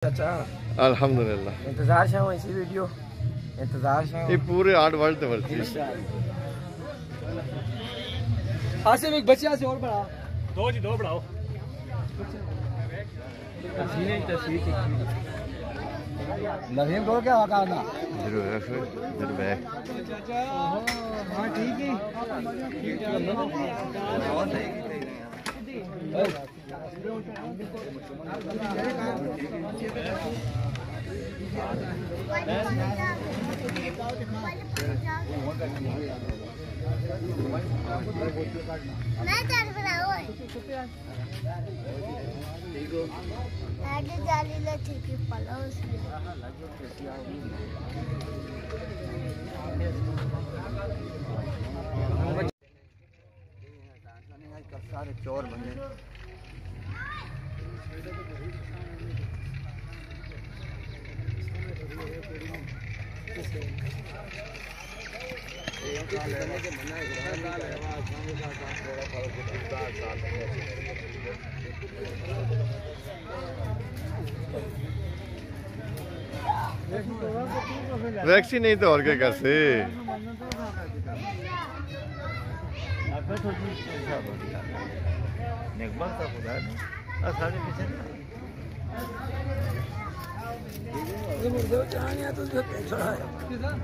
चाचा अल्हम्दुलिल्लाह इंतजार शाम इसी वीडियो इंतजार शाम ये पूरे 8 वर्ल्ड वर्ती आसिफ एक बच्चा से और बढ़ा दो बढ़ाओ नवीन को क्या होगा ना जरूर है हां ठीक है सारे चोर बने वैक्सीन नहीं तो और क्या कर से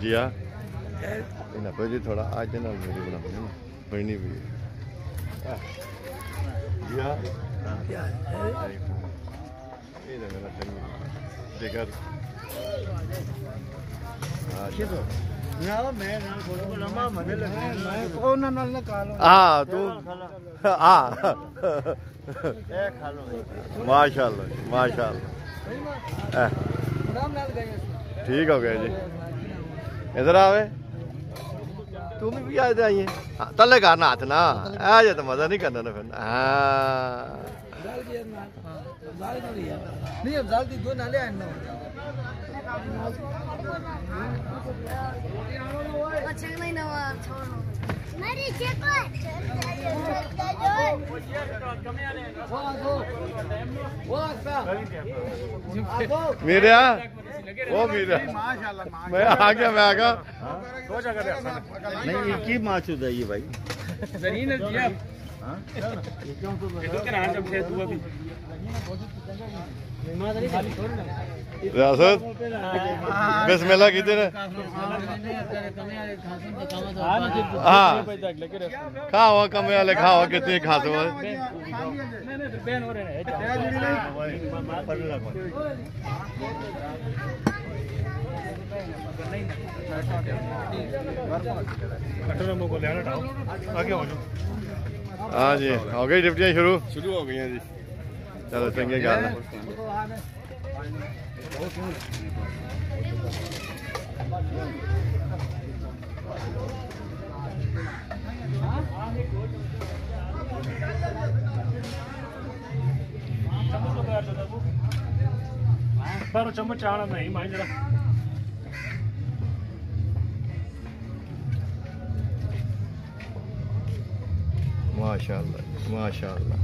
जी हाँ ना पहले थोड़ा आज ना मेरी बना पढ़नी भी जी हाँ बेकार हाँ तू हाँ माशाल्लाह माशाल्लाह ठीक हो गया जी इधर आवे तू भी आ जाइए तले करना हाथ ना आज तो मजा नहीं करना ना फिर हाँ नहीं अब जल्दी दो नाले आना मेरे वो मेरा मैं आ गया नहीं एक ही माच हो जाइए भाई रियासत बिस्मिल्लाह कीते ने हाँ खाओ कमे वाले खाओ कितने खाते हो हाँ जी हो गई ड्यूटियाँ शुरू हो गई जी चलो चंगी गल चम्मच आना नहीं माई जरा माशाअल्लाह माशाअल्लाह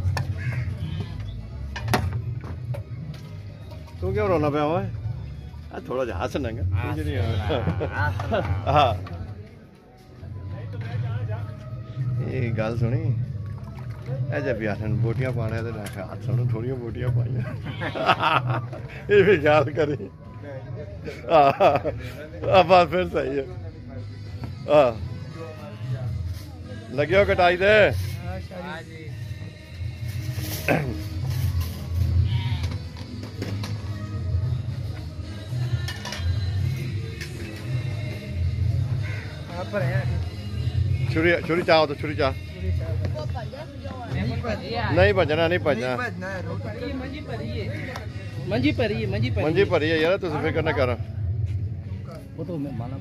तू क्यों रोना पाया हुआ है थोड़ा जा हंस लेंगे हाँ ये गल सुनी जब भी आसन बोटियां पाने तो हाथ सुनो थोड़िया बोटियां पाइया ये भी ख्याल करी बात फिर सही है लगे हो कटाई दे छुरी चाहो तो छुरी चाह नहीं भजना मंजी भरी है यार तुम फिक्र ना करो वो तो मैं माना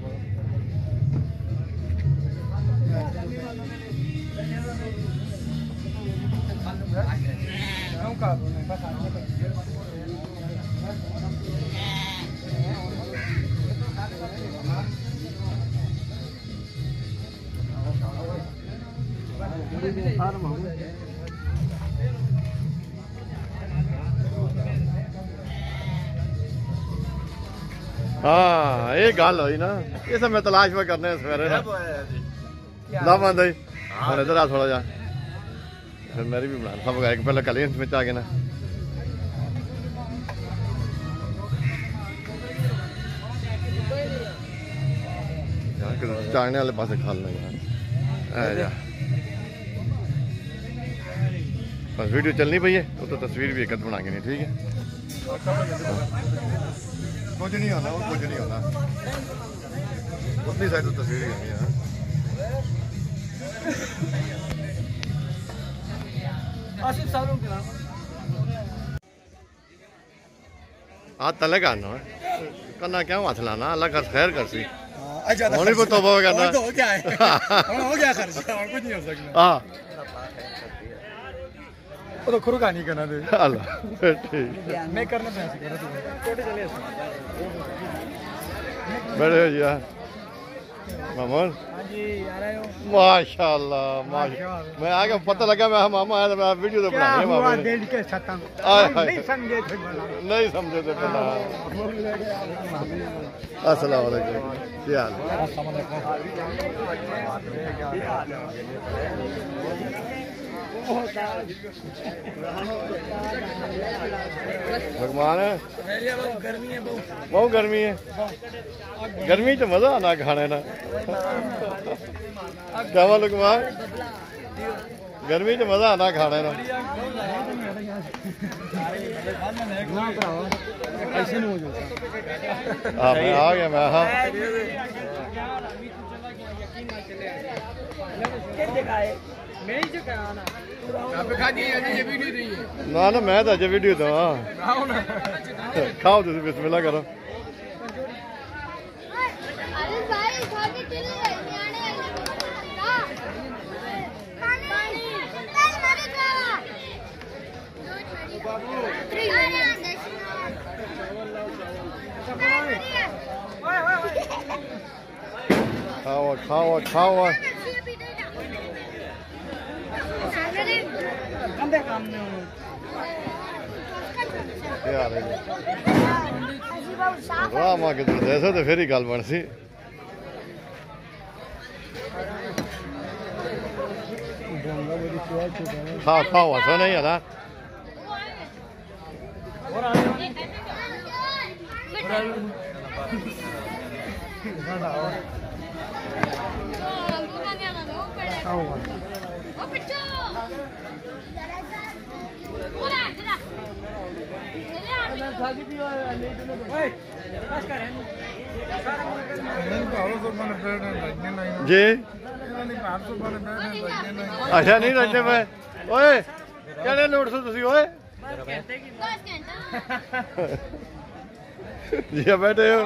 हाँ ये गल हुई ना, ये सब मैं तलाश में करने सवेरे लव आंदा ही हम इधर आ थोड़ा जा फिर मेरी भी बना सब एक पहले कल में आ गए ना चाहने वाले पास खा लेना यार बस वीडियो चलनी पई है तो तस्वीर भी एक बना के नहीं ठीक है कुछ नहीं होना वो कुछ नहीं होना उतनी साइड तो तस्वीर ही होनी है आसिफ सालों के नाम हाथ तले करना क्या हाथ लाना अल्लाह का खैर कर सी होनी को तौबा करना हो गया है हो गया खर्च और कुछ नहीं हो सकता हां वो तो खुद का नहीं करना दे अल्लाह ठीक मैं करना पैसे कर रहा छोटे चले बैठे हो जी मामून हां जी आ रहे हो माशाल्लाह माशाल्लाह मैं आगे पता लगा मैं मामा आया तो मैं वीडियो तो बनानी है मामा दिल के सतम नहीं समझे थे नहीं समझे थे पहला अस्सलाम वालेकुम क्या हाल भगवान है बहुत गर्मी है गर्मी तो मजा आना खाने ना क्या लुकमान गर्मी तो मजा आना खाने ना ऐसे नहीं हो जाता हाँ मैं आ गया मैं हाँ ना ना मैं तो अजय वीडियो तो खाओ तुम बिस्मिल्लाह करो खाओ खाओ खाओ वाह मां के जैसे तो फिर ही गल बन सी खाओ खाओ हसो नहीं है ना जी अच्छा नहीं रजने पे ओए कहने लोट सो तुसी ओए जी बैठे हो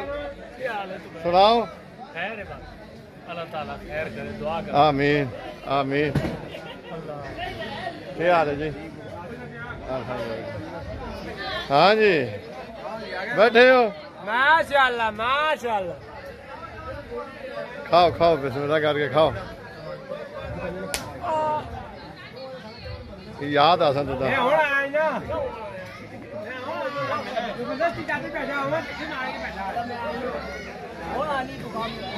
सुनाओ खैर है अल्लाह ताला खैर करे दुआ कर आमीन आमीन क्या हाल है जी हाँ जी बैठे हो माशाअल्लाह माशाअल्लाह खाओ खाओ बिस्मिल्लाह करके खाओ याद आ सन तुदा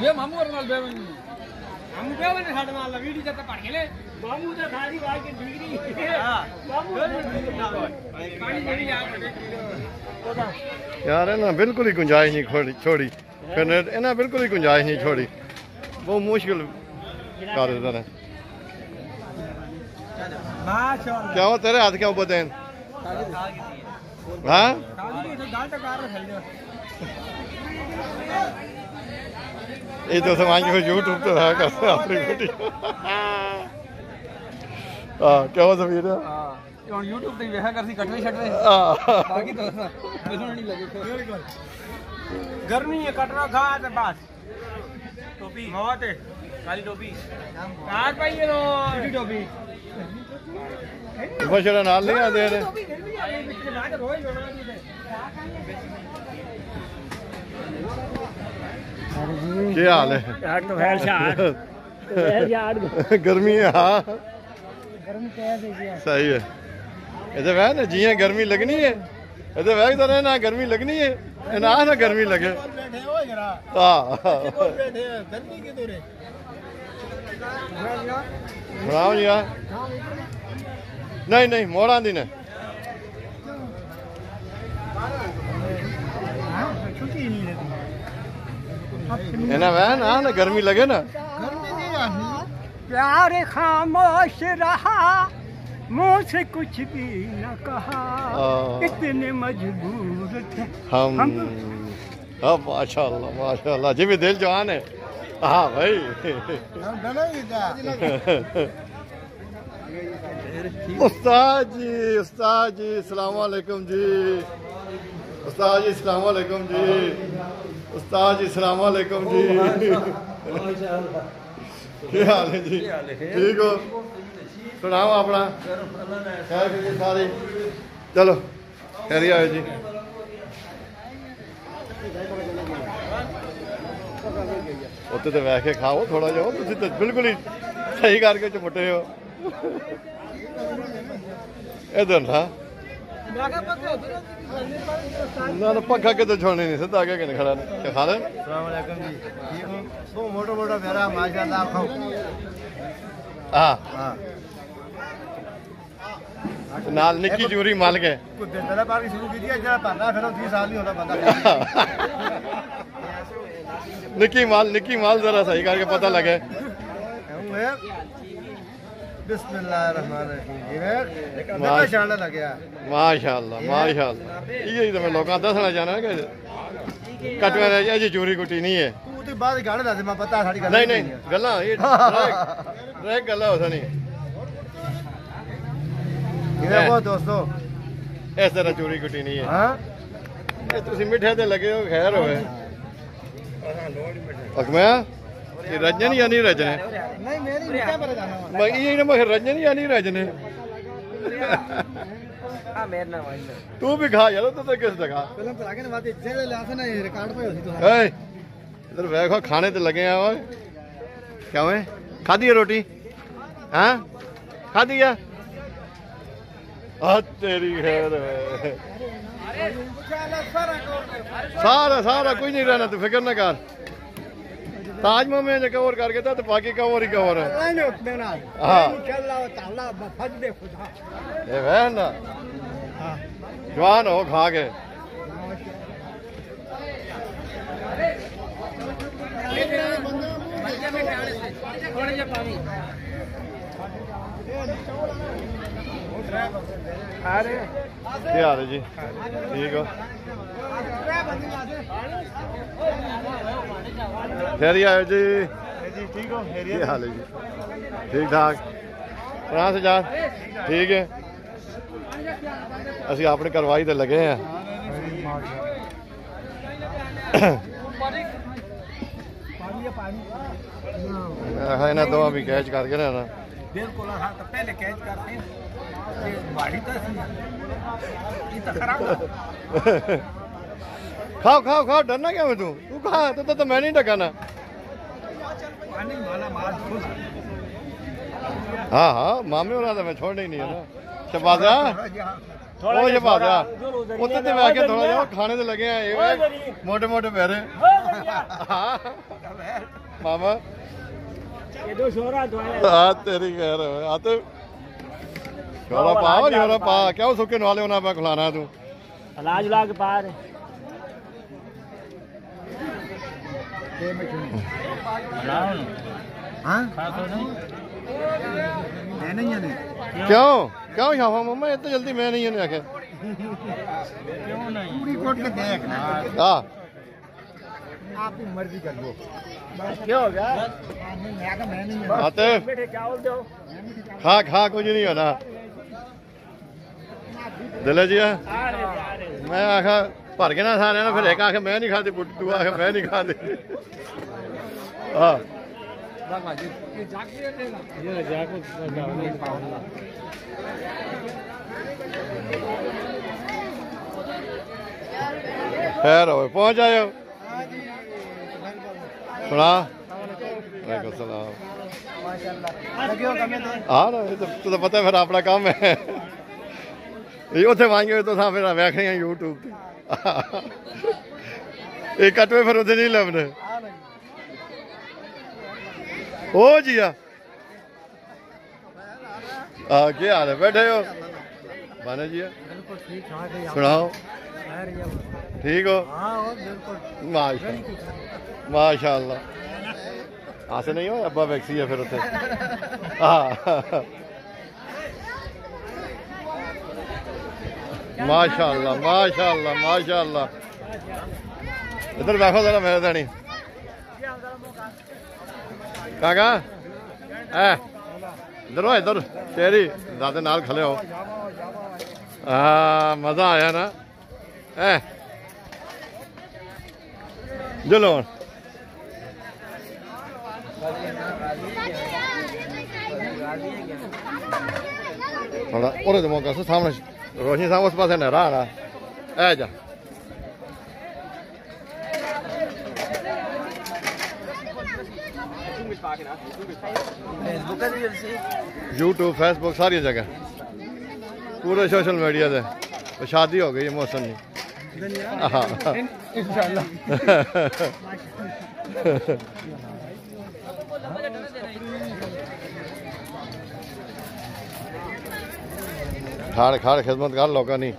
ये मामू और नाल बेवन मामू बेवन ने साडे नाल वीडियो जत्ते पड़ गए मामू तो खाली बात की डिग्री हां मामू पानी मेरी याद यार है ना बिल्कुल ही गुंजाइश नहीं छोड़ी फिर इन्हें बिल्कुल ही गुंजाइश नहीं छोड़ी बहुत मुश्किल कर देते हैं क्या हो तेरे हाथ क्या ऊपर देन हाँ ये तो समाज को यूट्यूब तो है करते अपनी वीडियो हाँ क्या हो समीर यूट्यूब पे वेखा करसी कटवे छटवे बाकी तो बेसण नहीं लगे गर्मी है कटना खा ते बस टोपी मौत है काली टोपी आज भाई ये लो टोपी बशरा नाल नहीं आते हैं क्या हाल है तो खैर शाद गर्मी है हाँ गर्मी कैसे किया सही है इधर वह ना जिया गर्मी लगनी है इधर वह तो ना गर्मी लगनी है ना ना गर्मी लगे बैठे हो जरा हाँ बैठे गर्मी की दूर सुनाओ जी यार नहीं नहीं मोड़ा दी ने ना वह ना गर्मी लगे ना प्यार खामोश रहा मुँह से कुछ भी न कहा इतने मजबूर थे हम अब माशाल्लाह जी भी दिल जवान है हाँ भाई उस्ताद जी अस्सलाम वालेकुम जी उस्ताद जी अस्सलाम वालेकुम जी उस्ताद जी अस्सलाम वालेकुम जी क्या हाल है जी ठीक हो सुनाओ अपना खैर सारी चलो खैरिया है जी उत्ते तो वैसे खाओ थोड़ा जाओ तुम तो बिल्कुल ही सही करके चुपटे हो इधर ना ना तो पक्का के तो छोड़ने नहीं सीधा आगे नहीं खड़ा क्या खा रहे तो मोटा मोटा मेरा माशाल्लाह खाओ हाँ हाँ नाल निक्की चूरी मल के कुछ दिन पहले पार्टी शुरू की थी जरा पढ़ना फिर 3 साल नहीं होता बंदा निक्की माल जरा सही करके पता लगे माशाल्लाह यही तो मैं लोगों दसना चाहना कि कटवे जी चोरी कुटी नहीं है नहीं गल्ला गल्ला हो सी दोस्तों इस तरह चोरी कुटी नहीं है मिठे ते लगे हो खैर हो अकमया रजन या नहीं रजने रजन या नहीं रजने तू भी खा यार तो किस लगा इधर वैखो खाने ते लगे हैं क्या हुए खादी है रोटी हाँ खादी है तेरी खैर सारा कुछ नहीं रहना तू फिक्र न कर ताज में जो कवर करके था तो बाकी कवर ही कवर है हाँ ये वह ना जवान हो खा के क्या हाल है जी ठीक हो खैरी आयो जी ठीक हो क्या हाल है जी ठीक ठाक कहाँ से जा ठीक है असि अपनी कार्रवाई तो लगे हैं इन्हें दोवां भी कैच करके ना बिल्कुल हाँ तो पहले कैच करते हैं खाओ खाओ खाओ डरना क्या मैं तू खा तो मैं नहीं डकाना हाँ हाँ मामे होना तो मैं छोड़ना ही नहीं है ना शबाजा ओ शबाजा उत्ते ते बैठ के थोड़ा जा खाने ते लगे हैं मोटे मोटे पैरे मामा हाँ तेरी खैर आते छोरा पा क्या सुखे नवाले होना मैं खिलाना तू अलाज ला के पा रहे क्यों क्यों शाफा मम्मा इतनी जल्दी मैं नहीं आखे हाँ आपकी मर्जी कर लो क्या हो गया आते खा कुछ नहीं होना दिले जी मैं आखा भर के ना सारे ना फिर एक आखे मैं नहीं खाती तू आखे मैं नहीं खाती हाँ खैर हो पहुंच आयो सुना वालेकुम सलाम हाँ ना तो पता है फिर अपना काम है ये उसे मांगे तो फिर वेखने यूट्यूब ये कटवे फिर उधर नहीं लभने ओ जिया क्या हाल है बैठे हो बाने जी सुनाओ ठीक हो माशाअल्लाह आसे नहीं हो अब्बा वैक्सी है फिर उसे माशाअल्लाह माशाअल्लाह माशाअल्लाह इधर बैठो जरा मेरे दानी काका इधर हो इधर तेरी दादे नाल खले हो मजा आया ना चलो और मौका से सामने रोशनी साहब उस पास है नहरा रहा है जा यूट्यूब फेसबुक सारी जगह पूरे सोशल मीडिया से तो शादी हो गई है मौसम की खाड़ खाड़ खिदमत कर लोग नहीं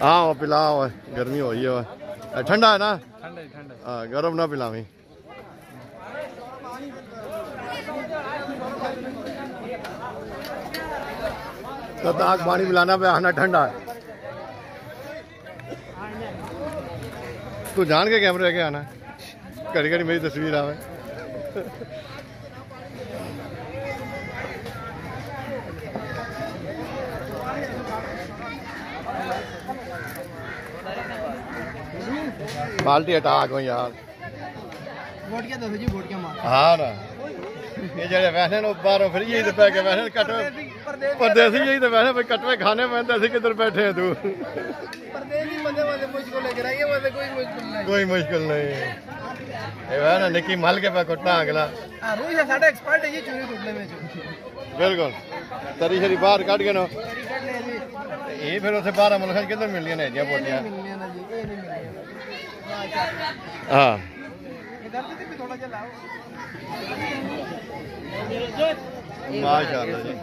हाँ वो पिलाओ गर्मी हो रही है ठंडा है ना हाँ गर्म ना पिलावी तो आग पानी पिलाना पे आना ठंडा है तू जान के कैमरे के आना घड़ी घड़ी मेरी तस्वीर आवे बाल्टी हटा को यार हाँ ना ये जड़े वैसे बाहरों फिर यही तो पैके वैसे कटवे परदेसी यही तो वैसे भाई कटवे खाने में ऐसे किधर बैठे हैं तू कोई मुश्किल नहीं है ना निकी मल के पे कुटना अगला बिल्कुल तरी शरी बाहर कट के ना ये फिर उसे 12 मुल्क किधर मिलनी है जी बोटियां हाँ माशाअल्लाह जी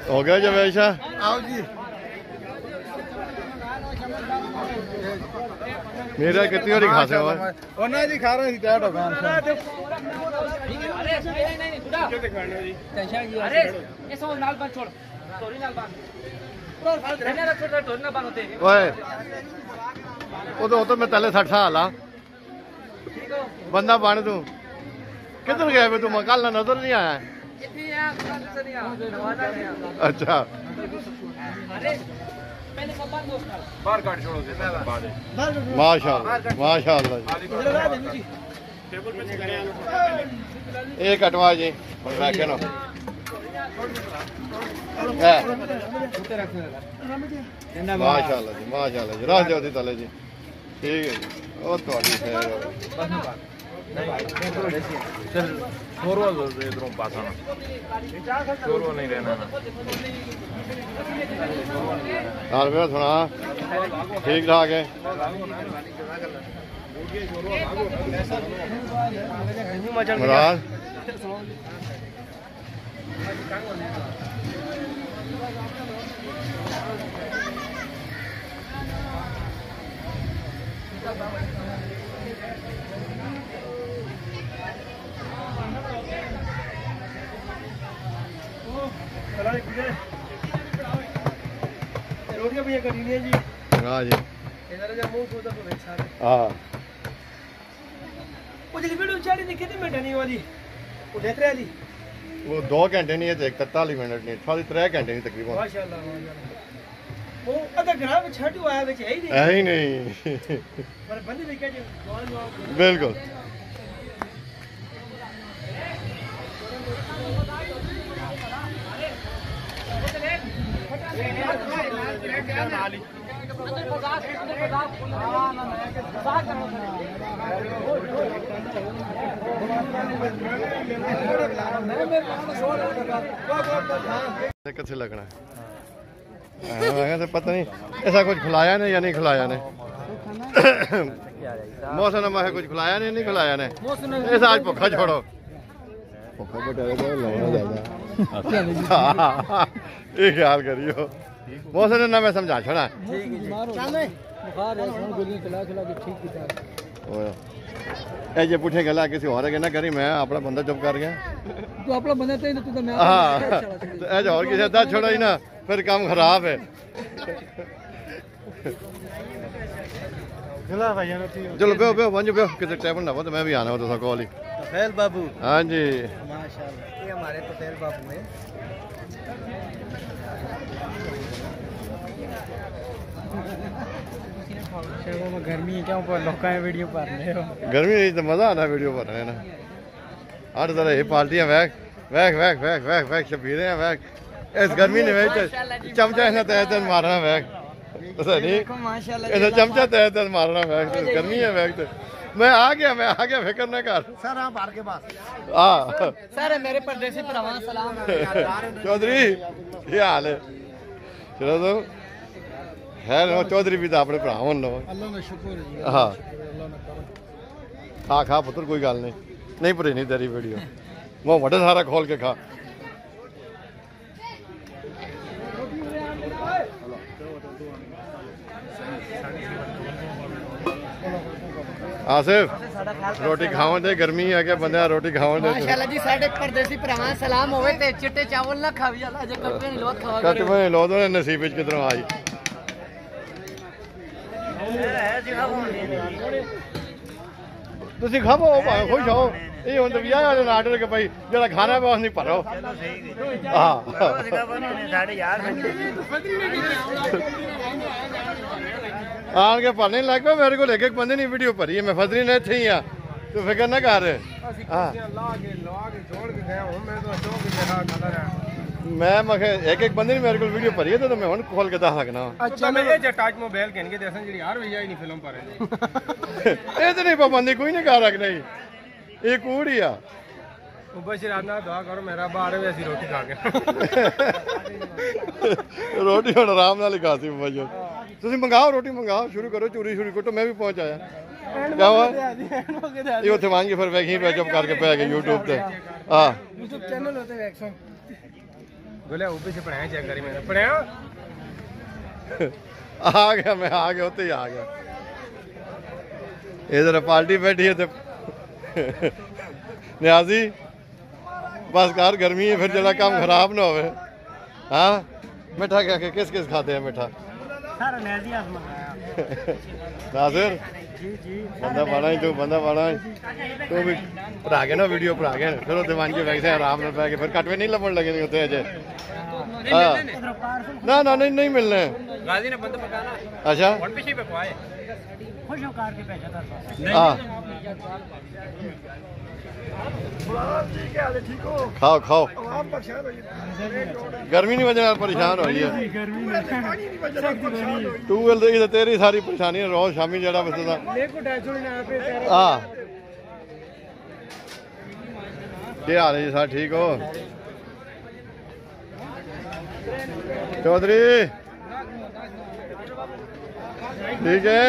हो गया जब ऐसा आओ जी मेरा कितनी बारी खा से और ना जी खा रहे थे टाइट हो गया अरे ये सब नाल बांध छोड़ तोरी नाल बांध रहने रख छोड़ तोरी ना बांध होते ओए वो तो मैं तले 60 साल आ बंदा बन तू किधर गया तू कल ना नजर नहीं आया अच्छा माशाअल्लाह माशाअल्लाह जी एक कटवा जी रखे ना माशाअल्लाह जी माशाअल्लाह जी रख जाओ तले जी ठीक है जी और थोड़ी खैर इधरों पासाना छोरो नहीं रहना ना यार मेरा सुना ठीक ठाक है मुराद रोटियां भी कर ली जी हां जी इधर जा मुंह को तो सारे हां वो जो वीडियो चाड़ी दिखी थी मैं डनी वाली वो देख रहे वाली वो 2 घंटे नहीं है 43 मिनट नहीं 3 घंटे नहीं तकरीबन माशाल्लाह वो अदा ग्राम छटू आया विच है ही नहीं पर बंदे विकेट बिल्कुल कैसे लगना है पता नहीं ऐसा कुछ खिलाया ने या नहीं खिलाया ने मौसम ने मैं कुछ खिलाया ने नहीं खिलाया ने ऐसा आज भुखा छोड़ो भुखा ये ख्याल करियो मौसम ने ना मैं समझा छोड़ा ए जे पुठे गला किसी और के ना करी मैं अपना बंदा चुप कर गया तू अपना बंदा ते तू तो मैं हां ए जो और किसी दा छोड़ा ही ना फिर काम खराब है चला भाई जानो चलो बेओ बेओ वंजो बेओ किसी टाइम ना हो तो मैं भी आना हो तो कॉल ही तफैल बाबू हां जी माशाल्लाह ये हमारे तफैल बाबू हैं गर्मी क्या ऊपर लोग वीडियो पर रहे हो गर्मी नहीं तो मजा आना वीडियो पर है ना हर तरह ये पार्टियां वैक वैक वैक वैक वैक वैक शबीरे हैं वैक इस गर्मी ने वैक चमचा ना तय मारना वैक नहीं ऐसा चमचा तय मारना वैक गर्मी है वैक मैं आ गया फिक्र न कर सर आप बाहर के पास हां सर मेरे परदेसी भरावां सलाम चौधरी ये हाल है चलो तो है ना चौधरी भी तो अपने भरा होन लो अल्लाह का शुक्र है हाँ खा पुत्र कोई गल नहीं भरी नहीं तेरी वीडियो वो बड़ा सारा खोल के खा आसिफ रोटी खावन दे गर्मी है क्या बंदे रोटी खावन दे माशाल्लाह जी साडे परदेसी भरावां सलाम होवे ते चिट्टे चावल ना खावी अल्लाह जे कटवे नहीं लोग खावा कट में लो दो नसीब विच किधरों आई ਤੁਸੀਂ ਖਾਵੋ ਭਾਵੇਂ ਖੁਸ਼ ਹੋ ਇਹ ਹੁਣ ਵਿਆਹ ਵਾਲੇ ਨਾਲ ਆਰਡਰ ਕੇ ਭਾਈ ਜਿਹੜਾ ਖਾਣਾ ਬਸ ਨਹੀਂ ਭਰੋ ਹਾਂ ਸਾਡੇ ਯਾਰ ਆਣ ਕੇ ਭਰਨੇ ਲੱਗ ਪਏ ਮੇਰੇ ਕੋਲ ਇੱਕ ਬੰਦੇ ਨਹੀਂ ਵੀਡੀਓ ਭਰੀ ਹੈ ਮੈਂ ਫਜ਼ਰੀ ਨੇ ਇੱਥੇ ਹੀ ਆ ਤੂੰ ਫਿਕਰ ਨਾ ਕਰ ਹਾਂ ਲਾ ਕੇ ਛੋੜ ਕੇ ਗਿਆ ਹੁਣ ਮੈਂ ਤਾਂ ਚੌਕ ਤੇ ਖੜਾ ਰਿਹਾ मैं एक बंदे ने मेरे को वीडियो भरी है तो मैं हुन खोल के दस सकना अच्छा मैं ये टच मोबाइल कहन के देसन जी यार भैया ही नहीं फिल्म पर ये तो नहीं पाबंदी कोई नहीं कर रख नहीं ये कूड़ी आ बशीर आना दुआ करो मेरा 12 बजे रोटी खा के रोटी हुन आराम नाल खासी बजो ਤੁਸੀਂ ਮੰਗਾਓ ਰੋਟੀ ਮੰਗਾਓ ਸ਼ੁਰੂ ਕਰੋ ਚੂਰੀ ਸ਼ੁਰੀ ਕੁੱਟੋ ਮੈਂ ਵੀ ਪਹੁੰਚ ਆਇਆ क्या हुआ ये उठे मांगे फिर वैसे ही पैचअप करके पे गए YouTube पे हां YouTube चैनल होते हैं 100 बोले ऊपर से पढ़ाया चेक करी मैंने पढ़ाया आ गया मैं आ गया होते ही आ गया इधर पार्टी बैठी है तो न्याजी बस कार गर्मी है फिर जरा काम खराब ना होवे हाँ मीठा क्या किस किस खाते हैं मीठा सारा न्याजी मंगाया नासिर बंदा बना ही तू बंदा बना तू भी भरा के ना वीडियो भरा के फिर वो मान के वैसे आराम से बैठ के फिर कटवे नहीं लपन लगे होते अजय ना ना नहीं मिलने गाजी ने बंदा पकाना अच्छा वन पे पे पाए खुश होकर के भेजा था हां खाओ खाओ गर्मी नहीं वजह परेशान हो रही है तू तो तेरी सारी परेशानी रोज शामी जरा बस हाँ क्या हाल है जी सर ठीक हो चौधरी ठीक है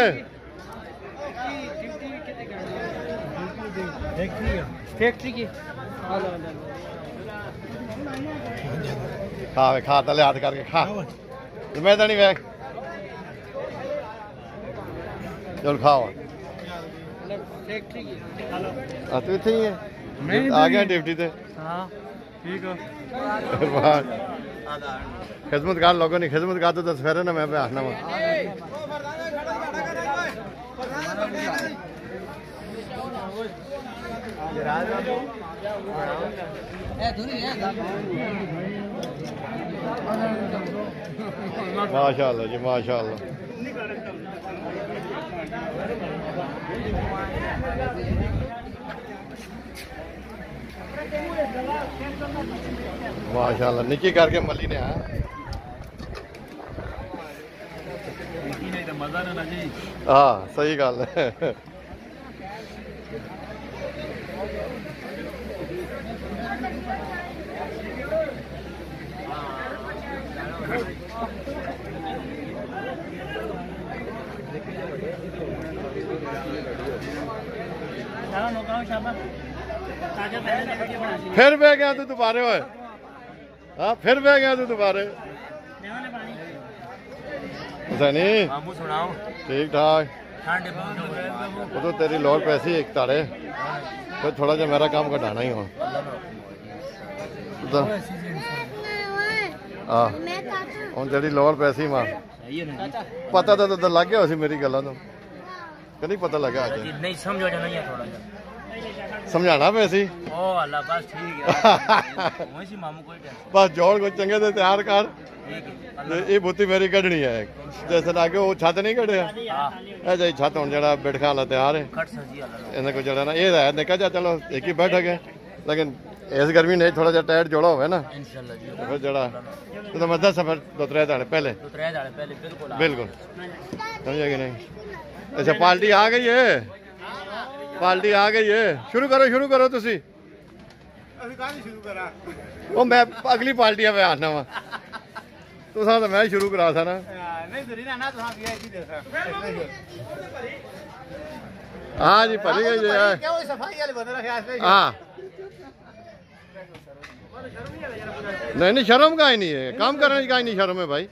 फैक्ट्री की खा खा तले हाथ करके खा मैं तो नहीं बैग चल खाओ फैक्ट्री की तू इतने ही है आ गया ड्यूटी से हां ठीक हो खिदमत कर लोगों ने खिदमत कर तो फिर ना मैं आना वा माशाल्लाह जी माशाल्लाह। माशाल्लाह निकी करके मली ने हाँ सही गल है। फिर बह गया तू दोबारे होए। हाँ फिर बह गया तू दोबारे। हुसैनी ठीक ठाक। वो तो तेरी लोड़ पैसी एक तारे फिर थोड़ा जा मेरा काम घटाना ही हो। हाँ हूँ तेरी लोड़ पैसी मां पता तो लग गया उसी मेरी गलों तो कभी पता लगा आज नहीं समझो नहीं है थोड़ा सा समझाना पैसी बस ठीक है मामू कोई बस जोड़ को चंगे से तैयार कर। ये बुत्ती मेरी कढ़नी है जैसे आगे वो छत नहीं कढ़िया ऐसा ही छत हूँ जरा बैठका वाला तैयार है इन्हें को जरा ना ये है निका जा चलो एक ही बैठक है लेकिन इस गर्मी नहीं थोड़ा जा टाइट जोड़ा हो ना फिर जरा तो मैं 10 सफर 2-3 दाड़े पहले बिल्कुल समझे कि नहीं। अच्छा पार्टी आ गई है पार्टी आ गई है शुरू करो तुसी वो मैं अगली पार्टी पे आना वा तुसा तो मैं शुरू करा था ना हाँ जी भरी गई है हाँ नहीं शर्म का ही नहीं है काम करने का ही नहीं शर्म है भाई।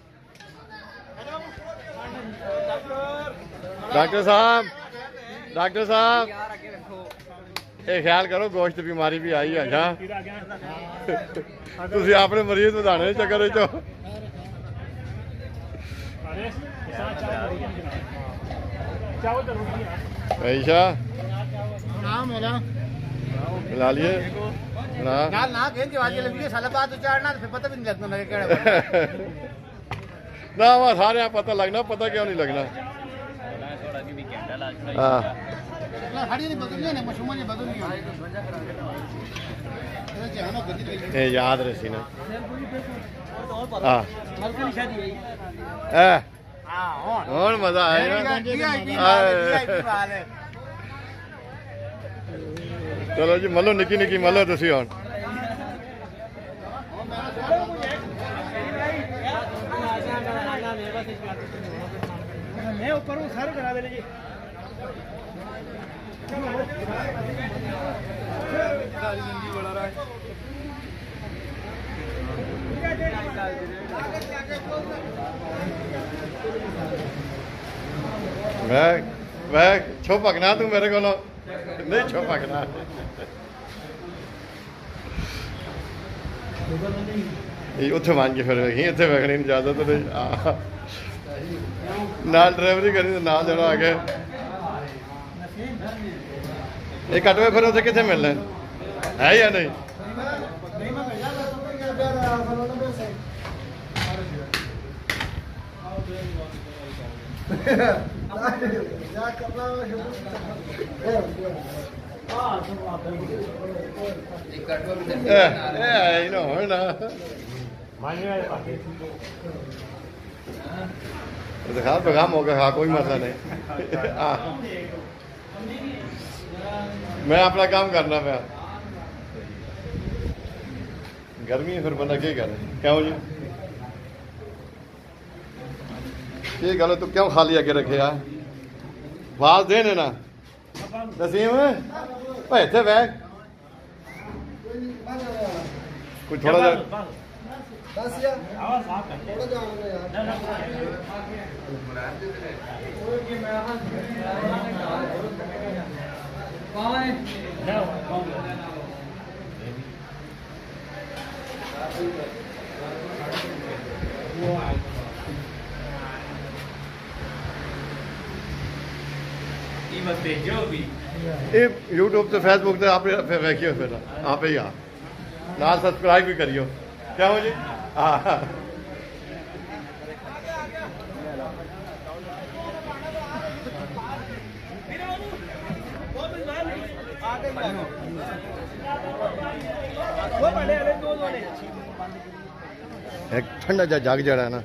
डॉक्टर साहब ये ख्याल करो गोश्त बीमारी भी आई है अच्छा तुम अपने मरीज बढ़ाने चक्कर चो ऐशा मिला लिए ना वह सारे पता लगना पता क्यों नहीं लगना। हाँ याद रही ना हाँ मजा आएगा। चलो जी मलो निकी निकी मलो तुसी हुण मैं छुपकना तू मेरे को नहीं छुपकना उत्थे मान के फिर वेखी इतने वेखने की इजाजत नहीं नाल ड्राइवरी करी तो नाल जरा आगे ये कटवे फिर उसे कितने मिलने है या नहीं। पैगाम हो गया कोई मसला नहीं मैं अपना काम करना पाया गर्मी फिर बंदा क्या करे क्यों जी ये गल तू क्यों खाली अगे रखे आवाज देने ना नसीम इतने बह कोई थोड़ा जा यूट्यूब से फेसबुक से आप वेखियो फिर आप ही आ नाल सब्सक्राइब भी करियो क्या हो जी हाँ एक ठंडा जा जग जड़ा है ना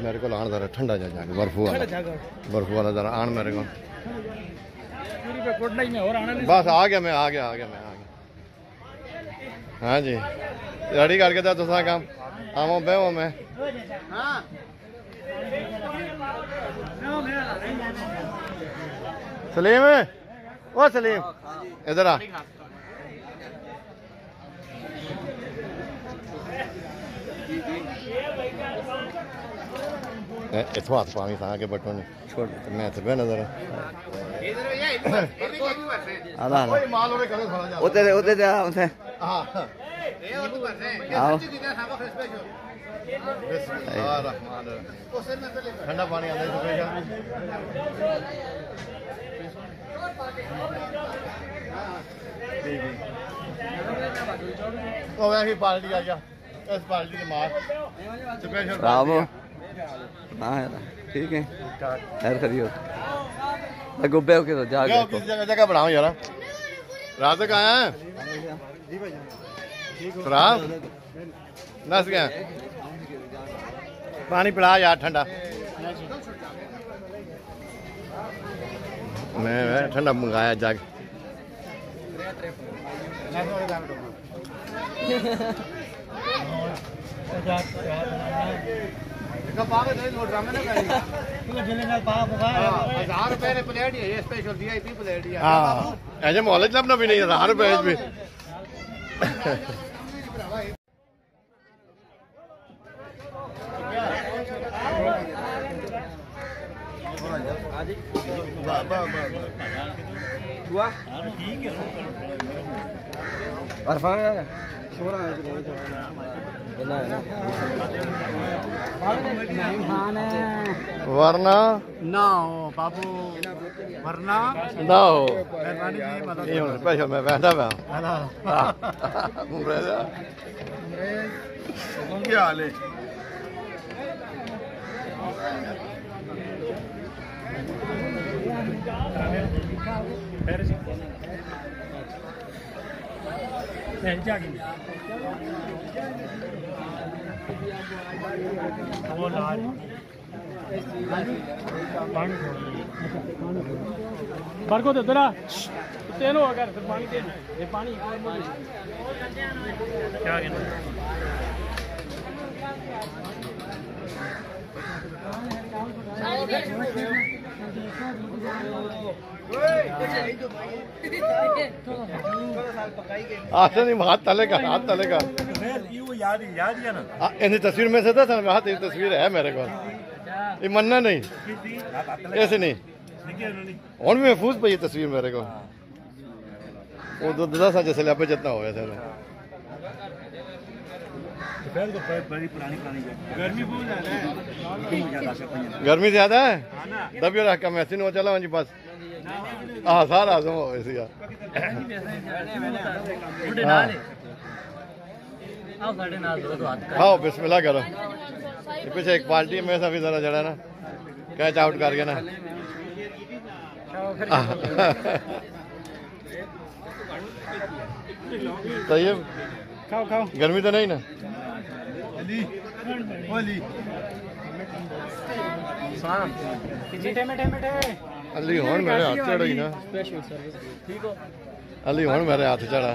मेरे को आन जरा ठंडा जा जग बर्फू वाला जरा आन मेरे को बस आ गया मैं हाँ जी रेडी करके दे तुसा काम आवो बेहो मैं सलीम ओ सलीम इधर आ इथों हाथ पावी था के बटन छोड़ मैं तो बहना जरा आला माल ओरे करे थोड़ा जा ओते जा उसे हां ए ओ तू करसे आओ ठंडा पानी आंदा तो ओ वैसी पार्टी आ गया इस पार्टी के मार स्पेशल ब्रावो ना है ठीक है यार करियो गुब्बे के तो जा गया किस जगह बनाओ यार रात तक आया है जी भाई खराब नस गया पानी पिला यार ठंडा मैं ठंडा मंगाया जग ऐसे मोहल्ले लबना भी नहीं 1000 रुपए भी वरना ना हो बाबू वरना ना हो मेहरबानी ये स्पेशल मैं बैठा हुआ क्या हाल है बरको तो तेरा तेनो अगर पानी दे ये पानी क्या कहना आसन नहीं हाथ तले का याद है ना इन तस्वीर में से था हाथ ये तस्वीर है मेरे को ये मन्ना नहीं ऐसे नहीं और भी महफूज पे ये तस्वीर मेरे को वो 10 साल जैसे लापे जितना हो गया था गर्मी ज्यादा है तब ये रखा मैं ऐसे चला जी बस हाँ सारा आजम हो ऐसे हाँ बिस्मिल्लाह करो पीछे एक पार्टी में सभी जरा जड़ा ना कैच आउट करके ना तो ये खाओ खाओ गर्मी तो नहीं ना अली हुन मेरे हाथ चढ़ी ना अली हुन मेरे हाथ चढ़ा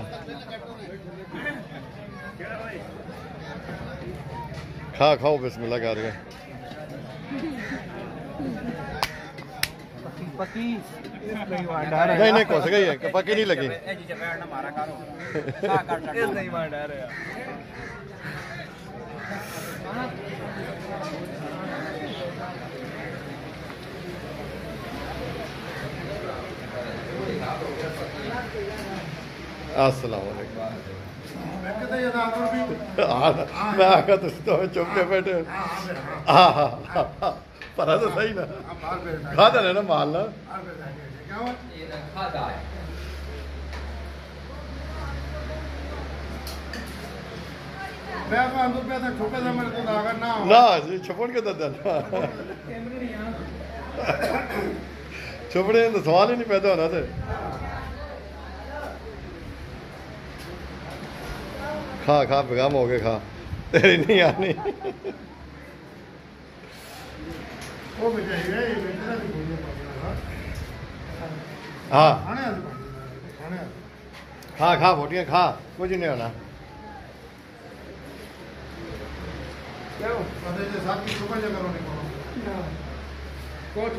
खा खाओ बिस्मिल्लाह करके नहीं नहीं घुस गई है पक्की नहीं लगी अस्सलाम वालेकुम मैं आका तो चुप के बैठे पता तो सही ना खाता है ना माल ना मैं तो अंदर पे था छोटा सा मेरे को अगर ना ना छपड़ के दर्द छपड़े तो सवाल ही नहीं पैदा होना थे खा खा बेगम हो गए खा तेरी नहीं आनी वो बेटा है बेटा भी बोलिए हाँ आने खा खा बोटियाँ खा कुछ नहीं होना क्या अरे जो साथ की सुपर जगह करो नहीं कोच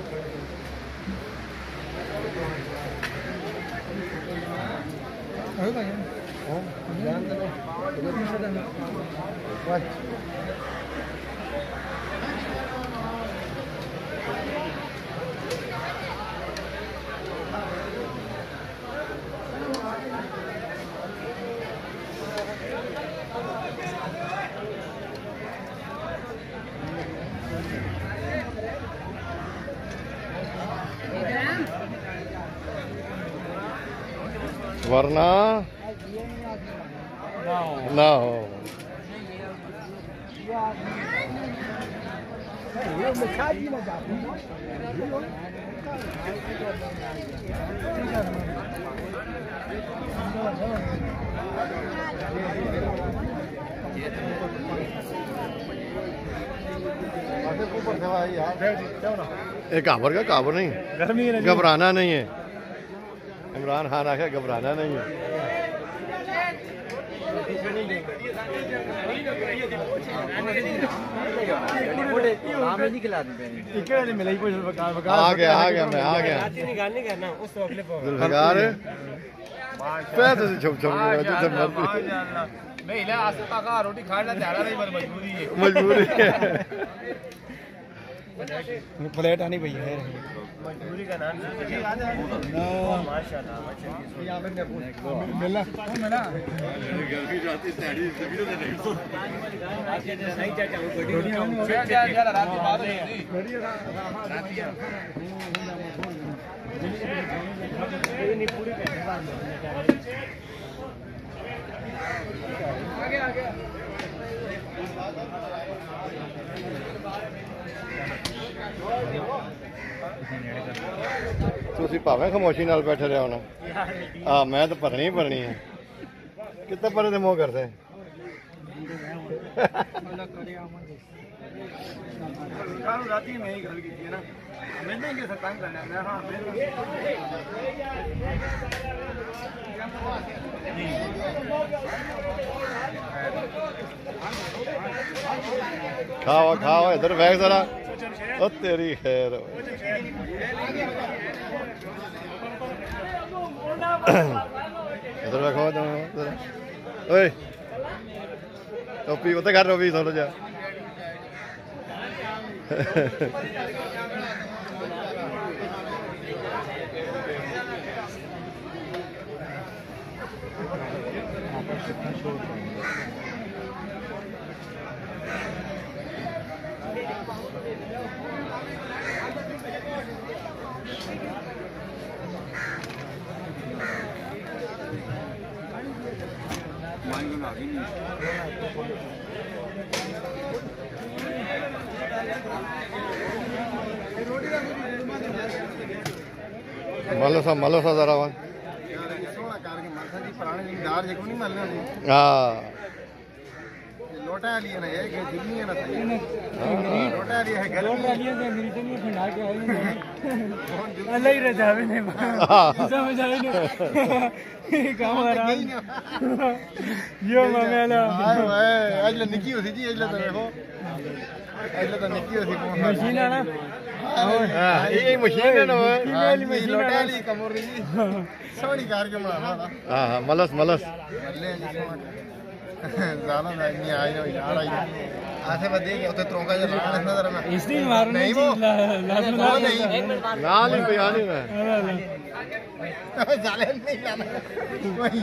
अरे भाई हां ध्यान दो वाच वरना ना हो ये काबर का काबर नहीं गर्मी घबराना नहीं है इमरान खान आखे घबराना नहीं है आ गया मैं आ गया जुल्फिकार पैसे से छुप छुप रोटी खाना मजबूरी है प्लेट आनी भैया है मजबूरी का नाम माशाल्लाह मिला गर्मी जाती तैयारी वीडियो से नहीं सही चाचा रात की बात है नहीं पूरी आगे ਤੁਸੀਂ ਭਾਵੇਂ ਖਾਮੋਸ਼ੀ ਨਾਲ ਬੈਠੇ ਰਹੋ ਨਾ ਆ ਮੈਂ ਤਾਂ ਭਰਨੀ ਹੀ ਭਰਨੀ ਹੈ ਕਿੱਥੇ ਪਰੇ ਦੇ ਮੂੰਹ ਕਰਦੇ कालू राती में ही गल की थी ना मैंने के साथ काम करना मैं हां खाओ खाओ इधर बैग जरा ओ तेरी खैर इधर रखो ओए टोपी उते कर टोपी थोड़ा जा malo sa zara wan सोना कार के माथा दी पुराने जिम्मेदार जे को नहीं मिलना नहीं हां लोटा लिए ना ये जिम्मी है ना सही लोटा लिए है घर लोटा लिए से मेरी जिम्मी खंडा के आई अल्लाह ही रजावे ने समझ आए ने काम आ रहा यो मामेला हाय भाई आज निकी होती जी आज तो देखो आज तो निकी होती मशीन है ना हां ये मशीन है ना मशीन लोटा ली कमोरी सोनी कार के बना हां हां मलस मल्ले जी सोना ज़्यादा नहीं आई ना यार आई आसे बदे के उते त्रोंका जे लाल नजर ना इसलिए मारने नहीं वो लाजम नहीं लाल ही बयान है जाले नहीं लाना वही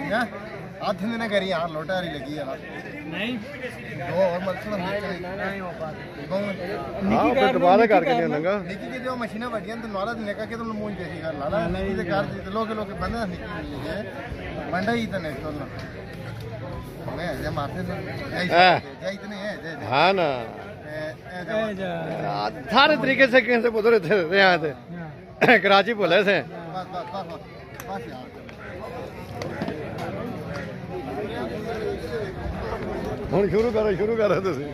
ना हाथ में ना करी यार लोटा रही लगी यार नहीं दो और मतलब नहीं हो पाता हां फिर दोबारा करके दे लंगा निकी के जो मशीना बढ़िया तो नाला ने का के तुम मुंह जैसी कर लाला निकी से कर लोग बंदा निकी है बंदा ही तो नहीं तो मैं जे मारते तो इतने हैं हाँ ना सारे तरीके से कैसे उधर थे यहाँ थे कराची बोले थे बस बस बस बस यार ਹੁਣ ਸ਼ੁਰੂ ਕਰੋ ਤੁਸੀਂ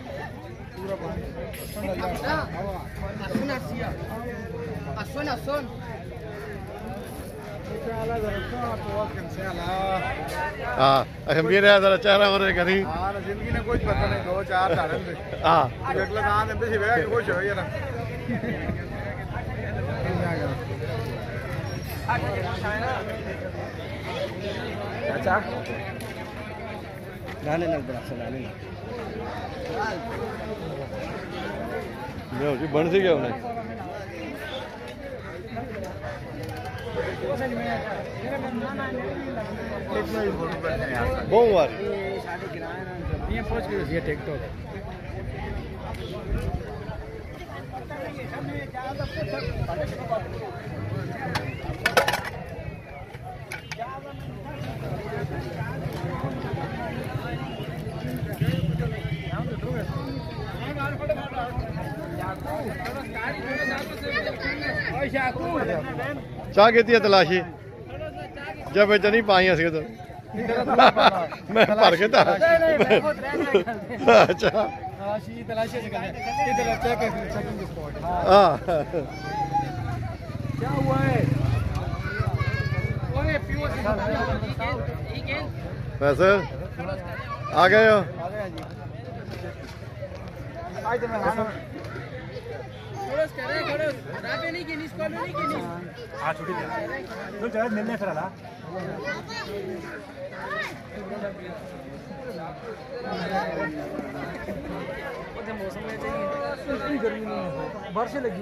हाँ अच्छा मेरा जरा चेहरा वरे करी हाँ जिंदगी ने कुछ पता नहीं 2-4 डालन दे हाँ अगला गान दे से वे खुश हो यार अच्छा गाने लग बड़ा सुनाने जी बन सी गया उन्हें बहुत बार ये पहुंच गई ये टिकटॉक चाह की तलाशी जब नहीं पाई अस तो मैं भर के था अच्छा क्या हुआ है वैसे आ गए हो मिलने फिर मौसम में चाहिए गर्मी नहीं है बारिश लगी